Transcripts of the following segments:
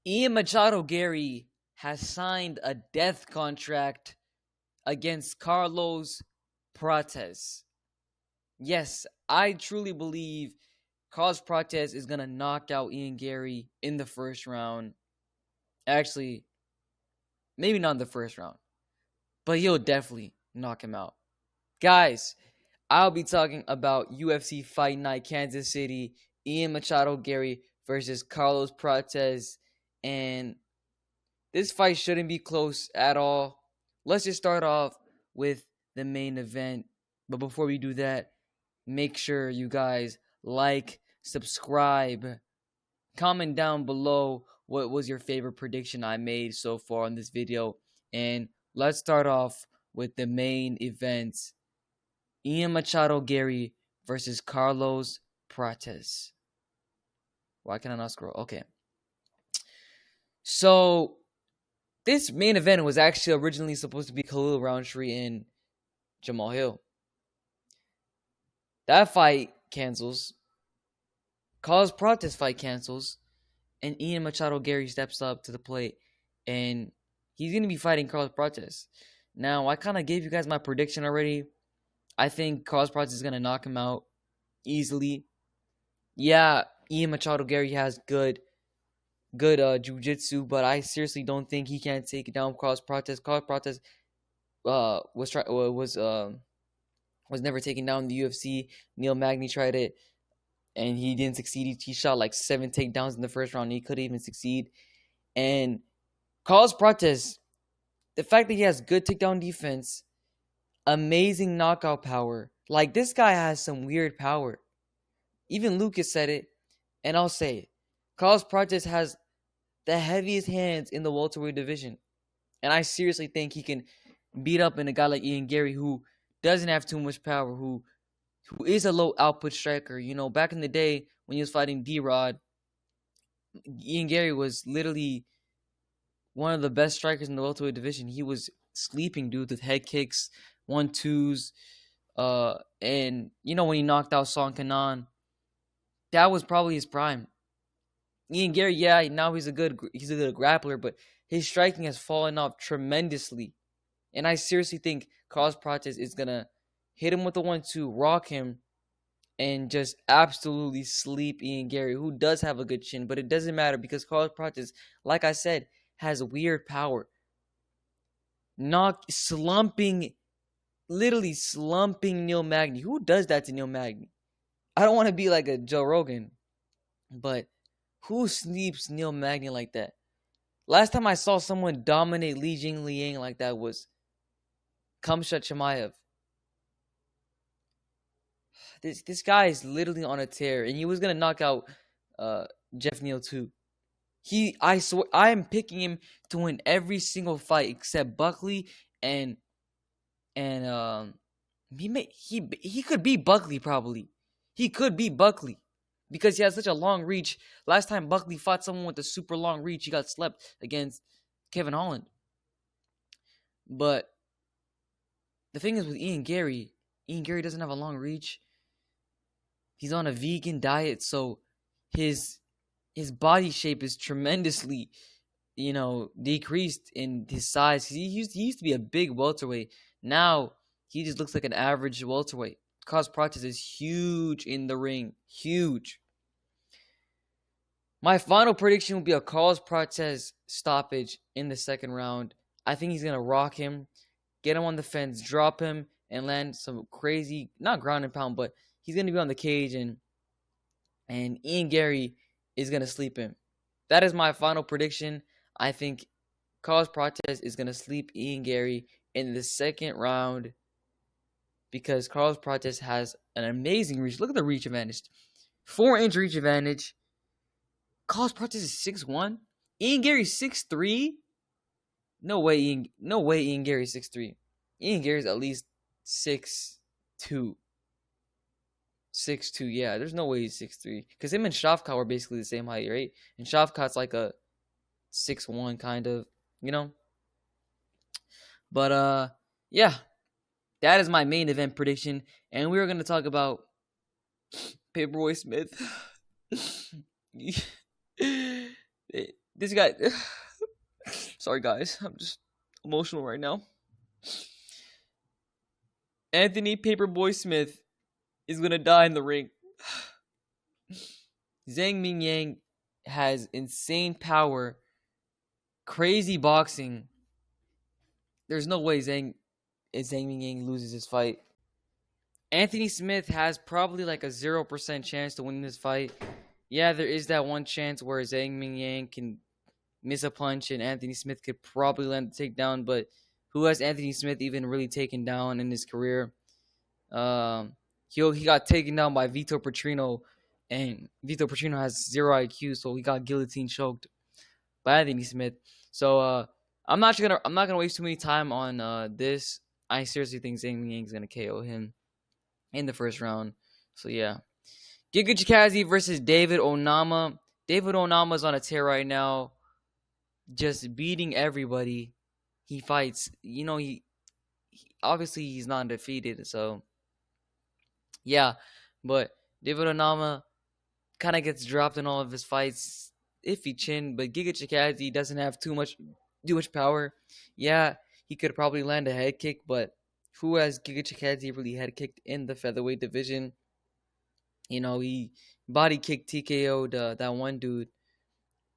Ian Machado Garry has signed a death contract against Carlos Prates. Yes, I truly believe Carlos Prates is going to knock out Ian Garry in the first round. Actually, maybe not in the first round, but he'll definitely knock him out. Guys, I'll be talking about UFC Fight Night Kansas City, Ian Machado Garry versus Carlos Prates, and this fight shouldn't be close at all. Let's just start off with the main event. But before we do that, make sure you guys like, subscribe, comment down below what was your favorite prediction I made so far in this video. And let's start off with the main event. Ian Machado Garry versus Carlos Prates. Why can I not scroll? Okay. So this main event was actually originally supposed to be Khalil Roundtree and Jamal Hill. That fight cancels. Carlos Prates fight cancels. And Ian Machado Garry steps up to the plate. And he's going to be fighting Carlos Prates. Now, I kind of gave you guys my prediction already. I think Carlos Prates is going to knock him out easily. Yeah, Ian Machado Garry has good jiu-jitsu, but I seriously don't think he can take down Carlos Prates. Carlos Prates was never taken down in the UFC. Neil Magny tried it, and he didn't succeed. He shot like 7 takedowns in the first round. And he couldn't even succeed. And Carlos Prates, the fact that he has good takedown defense, amazing knockout power. Like, this guy has some weird power. Even Lucas said it, and I'll say it. Carlos Prates has the heaviest hands in the welterweight division. And I seriously think he can beat up in a guy like Ian Garry, who doesn't have too much power, who is a low output striker. You know, back in the day when he was fighting D-Rod, Ian Garry was literally one of the best strikers in the welterweight division. He was sleeping dudes with head kicks, 1-2s, and you know, when he knocked out Son Kanan, that was probably his prime. Ian Garry, yeah, now he's a good grappler, but his striking has fallen off tremendously. And I seriously think Carlos Prates is gonna hit him with a 1-2, rock him, and just absolutely sleep Ian Garry, who does have a good chin, but it doesn't matter because Carlos Prates, like I said, has weird power. Literally slumping Neil Magny. Who does that to Neil Magny? I don't want to be like a Joe Rogan, but who sleeps Neil Magny like that? Last time I saw someone dominate Li Jingliang like that was Khamzat Chimaev. This guy is literally on a tear, and he was gonna knock out Jeff Neal too. I swear, I am picking him to win every single fight except Buckley, and he could beat Buckley probably. He could beat Buckley because he has such a long reach. Last time Buckley fought someone with a super long reach, he got slept against Kevin Holland. But the thing is with Ian Garry doesn't have a long reach. He's on a vegan diet, so his body shape is tremendously, decreased in his size. He used to be a big welterweight. Now he just looks like an average welterweight. Carlos Prates is huge in the ring. Huge. My final prediction will be a Carlos Prates stoppage in the second round. I think he's going to rock him, get him on the fence, drop him, and land some crazy, not ground and pound, but he's going to be on the cage, and Ian Garry is going to sleep him. That is my final prediction. I think Carlos Prates is going to sleep Ian Garry in the second round because Carlos Prates has an amazing reach. Look at the reach advantage. 4-inch reach advantage. Carlos Prates is 6'1". Ian Garry's 6'3". No way Ian Garry's 6'3". Ian Garry's at least 6'2". 6'2", yeah. There's no way he's 6'3". Because him and Shavkat were basically the same height, right? And Shavkat's like a 6'1", kind of, But, yeah. That is my main event prediction. And we were going to talk about Paperboy Smith. This guy. Sorry, guys. I'm just emotional right now. Anthony Paperboy Smith is gonna die in the ring. Zhang Mingyang has insane power, crazy boxing. There's no way Zhang Mingyang loses this fight. Anthony Smith has probably like a 0% chance to win this fight. Yeah, there is that one chance where Zhang Mingyang can miss a punch and Anthony Smith could probably land the takedown, but who has Anthony Smith even really taken down in his career? He got taken down by Vitor Petrino, and Vitor Petrino has 0 IQ, so he got guillotine choked by Anthony Smith. So I'm not gonna waste too many time on this. I seriously think Zhang Mingyang is gonna KO him in the first round. So yeah, Giga Chikadze versus David Onama. David Onama is on a tear right now, just beating everybody he fights. He obviously he's not defeated, so yeah. But David Onama kind of gets dropped in all of his fights. Iffy chin, but Giga Chikadze doesn't have too much power. Yeah, he could probably land a head kick, but who has Giga Chikadze really head kicked in the featherweight division? He body kicked TKO'd that one dude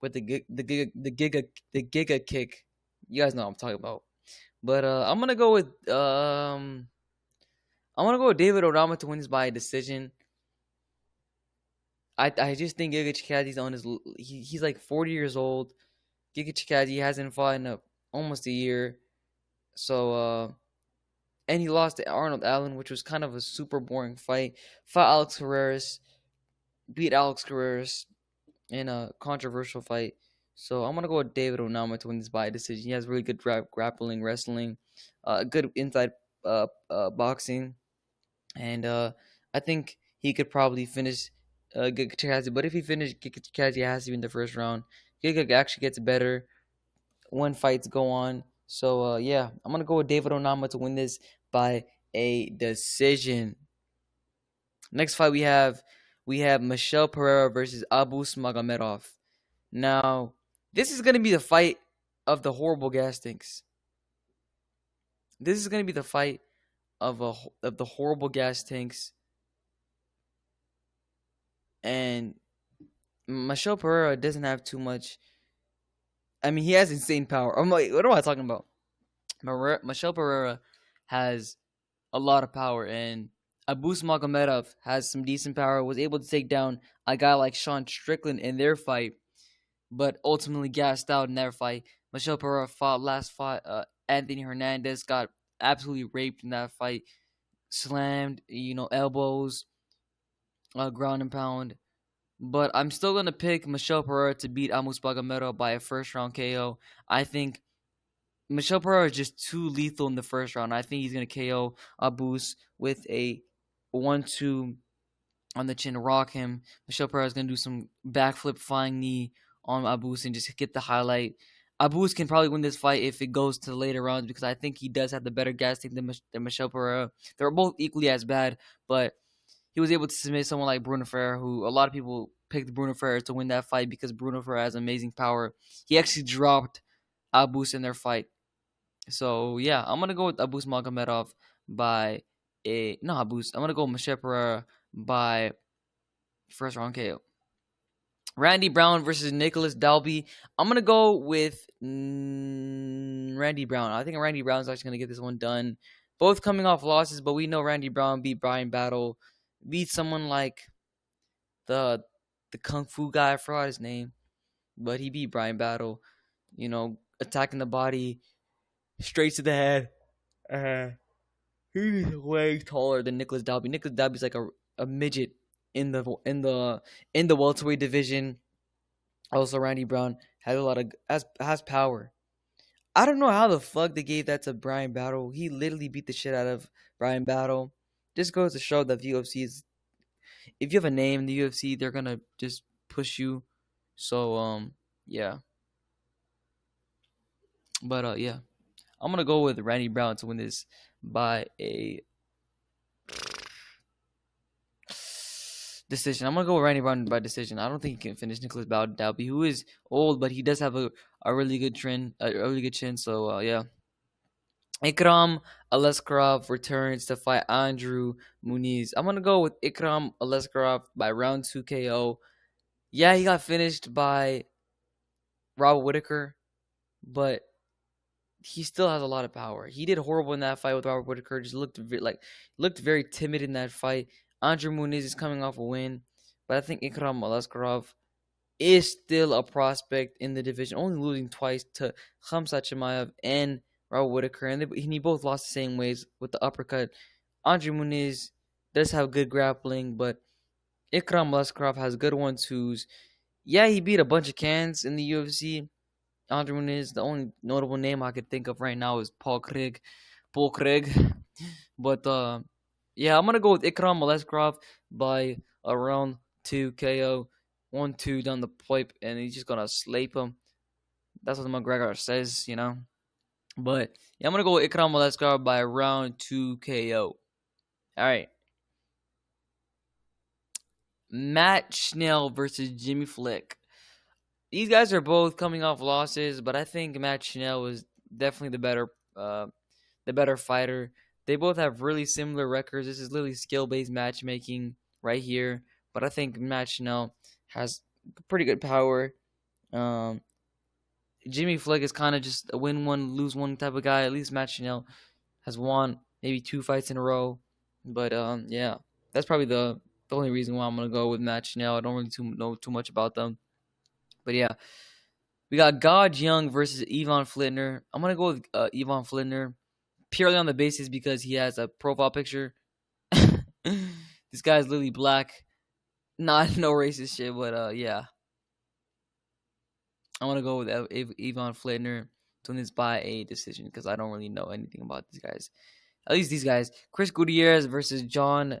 with the giga kick. You guys know what I'm talking about. But I'm gonna go with David Onama to win this by decision. I just think Giga Chikadze's on his he's like 40 years old. Giga Chikadze hasn't fought in almost a year. So and he lost to Arnold Allen, which was kind of a super boring fight. Fought Alex Herreras, beat Alex Herreras in a controversial fight. So I'm gonna go with David Onama to win this by decision. He has really good grappling, wrestling, good inside boxing, and I think he could probably finish Giga Chikadze. But if he finished Giga Chikadze, it has to be in the first round. Giga actually gets better when fights go on. So yeah, I'm gonna go with David Onama to win this by a decision. Next fight we have Michelle Pereira versus Abus Magomedov. Now, this is gonna be the fight of the horrible gas tanks. This is gonna be the fight of the horrible gas tanks, and Michelle Pereira doesn't have too much. I mean, he has insane power. I'm like, what am I talking about? Michelle Pereira has a lot of power, and Abus Magomedov has some decent power. Was able to take down a guy like Sean Strickland in their fight, but ultimately gassed out in their fight. Michelle Pereira fought Anthony Hernandez, got absolutely raped in that fight, slammed, elbows, ground and pound. But I'm still gonna pick Michelle Pereira to beat Abus Magomedov by a first round KO. I think Michelle Pereira is just too lethal in the first round. I think he's going to KO Abus with a 1-2 on the chin, rock him. Michelle Pereira is going to do some backflip flying knee on Abus and just get the highlight. Abus can probably win this fight if it goes to the later rounds because I think he does have the better gas tank than Michelle Pereira. They're both equally as bad, but he was able to submit someone like Bruno Ferreira, who a lot of people picked Bruno Ferreira to win that fight because Bruno Ferreira has amazing power. He actually dropped Abus in their fight. So yeah, I'm gonna go with Abus Magomedov by Abus. I'm gonna go with Michelle Pereira by first round KO. Randy Brown versus Nicholas Dalby. I'm gonna go with Randy Brown. I think Randy Brown's actually gonna get this one done. Both coming off losses, but we know Randy Brown beat Brian Battle, beat someone like the Kung Fu guy. I forgot his name, but he beat Brian Battle. Attacking the body, straight to the head. He's way taller than Nicholas Dalby. Nicholas Dalby's like a midget in the welterweight division. Also, Randy Brown has power. I don't know how the fuck they gave that to Brian Battle. He literally beat the shit out of Brian Battle. Just goes to show that UFC is, if you have a name in the UFC, they're gonna just push you. So yeah. But yeah. I'm gonna go with Randy Brown to win this by a Decision. I'm gonna go with Randy Brown by decision. I don't think he can finish Nicholas Dalby, who is old, but he does have a really good trend, a really good chin. So yeah. Ikram Aleskarov returns to fight Andrew Muniz. I'm gonna go with Ikram Aleskarov by round 2 KO. Yeah, he got finished by Robert Whitaker, but he still has a lot of power. He did horrible in that fight with Robert Whitaker. Just looked very timid in that fight. Andrew Muniz is coming off a win, but I think Ikram Aleskarov is still a prospect in the division, only losing twice to Khamzat Chimaev and Robert Whitaker, and he both lost the same ways with the uppercut. Andre Muniz does have good grappling, but Ikram Aleskarov has good 1-2s. Yeah, he beat a bunch of cans in the UFC. Andre Muniz, the only notable name I could think of right now is Paul Craig. But yeah, I'm gonna go with Ikram Aleskarov by around 2 KO, 1-2 down the pipe, and he's just gonna sleep him. That's what McGregor says, you know. But yeah, I'm gonna go with Ikram Aleskarov by round 2 KO. All right, Matt Schnell versus Jimmy Flick. These guys are both coming off losses, but I think Matt Schnell was definitely the better fighter. They both have really similar records. This is literally skill-based matchmaking right here. But I think Matt Schnell has pretty good power. Um, Jimmy Flick is kind of just a win one, lose one type of guy. At least Matt Schnell has won maybe 2 fights in a row. But yeah, that's probably the only reason why I'm gonna go with Matt Schnell. I don't really know too much about them. But yeah, we got God Young versus Ivan Flitner. I'm gonna go with Ivan Flitner purely on the basis because he has a profile picture. This guy's literally black. Not no racist shit, but yeah. I want to go with Ivan Flitner to win this by a decision because I don't really know anything about these guys. At least these guys. Chris Gutierrez versus John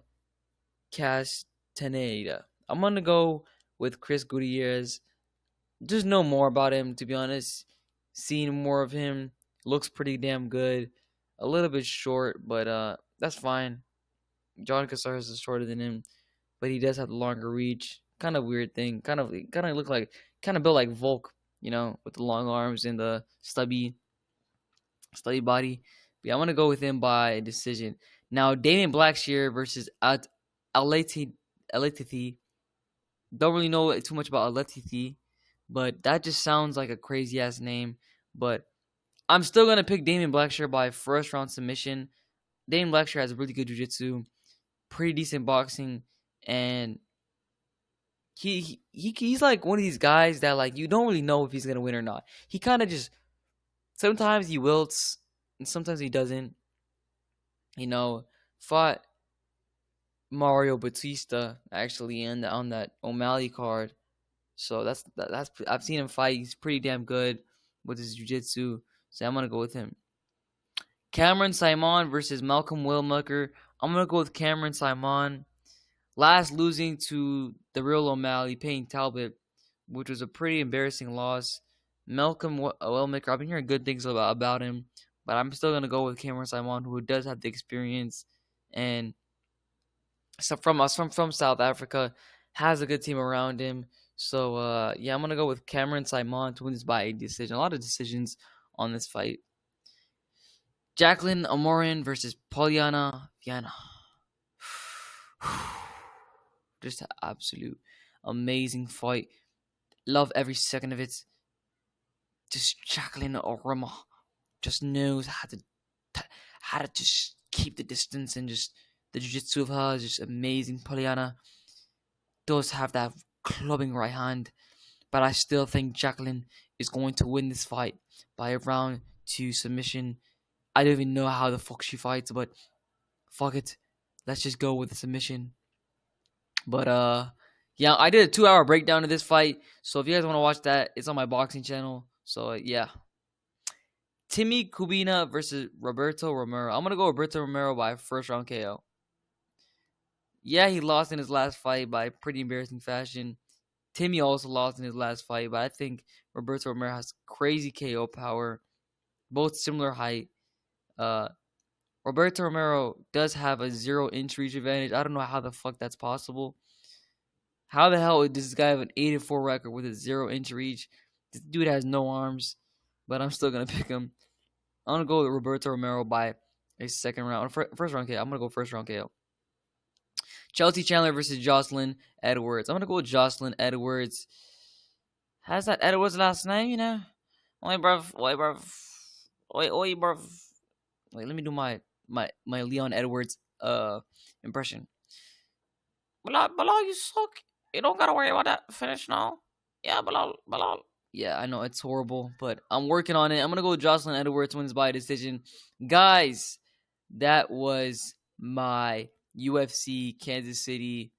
Castaneda. I'm gonna go with Chris Gutierrez. Just know more about him, to be honest. Seeing more of him, looks pretty damn good. A little bit short, but that's fine. John Casares is shorter than him, but he does have the longer reach. Kind of weird thing. Kind of look like, kind of built like Volk, you know, with the long arms and the stubby body. But yeah, I'm gonna go with him by decision. Now, Damian Blackshear versus Aleti. Don't really know too much about Aleti, but that just sounds like a crazy ass name. But I'm still gonna pick Damian Blackshear by first round submission. Damian Blackshear has really good jiu-jitsu, pretty decent boxing, and he's like one of these guys that like you don't really know if he's gonna win or not. He kind of just sometimes he wilts and sometimes he doesn't. You know, fought Mario Batista actually on that O'Malley card. So that's I've seen him fight. He's pretty damn good with his jiu-jitsu. So I'm gonna go with him. Cameron Simon versus Malcolm Willmucker. I'm gonna go with Cameron Simon. Last losing to the real O'Malley, Payne Talbot, which was a pretty embarrassing loss. Malcolm Willmucker, I've been hearing good things about him, but I'm still gonna go with Cameron Simon, who does have the experience and from South Africa, has a good team around him. So yeah, I'm gonna go with Cameron Simon to win this by a decision. A lot of decisions on this fight. Jacqueline Amorin versus Poliana Viana. Just an absolute amazing fight. Love every second of it. Just Jacqueline Amorin just knows how to just keep the distance, and just the jiu-jitsu of her is just amazing. Poliana does have that clubbing right hand, but I still think Jacqueline is going to win this fight by a round 2 submission. I don't even know how the fuck she fights, but fuck it. Let's just go with the submission. But yeah, I did a 2-hour breakdown of this fight. So if you guys want to watch that, it's on my boxing channel. So yeah. Timmy Kubina versus Roberto Romero. I'm gonna go Roberto Romero by first round KO. Yeah, he lost in his last fight by pretty embarrassing fashion. Timmy also lost in his last fight, but I think Roberto Romero has crazy KO power. Both similar height. Roberto Romero does have a 0-inch reach advantage. I don't know how the fuck that's possible. How the hell does this guy have an 8-4 record with a 0-inch reach? This dude has no arms, but I'm still gonna pick him. I'm gonna go with Roberto Romero by a second round, first round KO. I'm gonna go first round KO. Chelsea Chandler versus Jocelyn Edwards. I'm gonna go with Jocelyn Edwards. How's that Edwards last name? You know, wait, bruv, bruv. Wait, let me do my Leon Edwards impression. Bilal, you suck. You don't gotta worry about that finish now. Yeah, Bilal. Yeah, I know it's horrible, but I'm working on it. I'm gonna go with Jocelyn Edwards wins by decision. Guys, that was my UFC Kansas City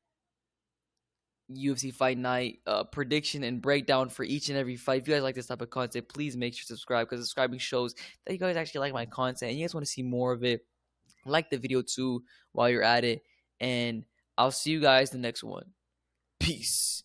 UFC Fight Night prediction and breakdown for each and every fight. If you guys like this type of content, please make sure to subscribe, because subscribing shows that you guys actually like my content and you guys want to see more of it. Like the video too while you're at it, and I'll see you guys in the next one. Peace.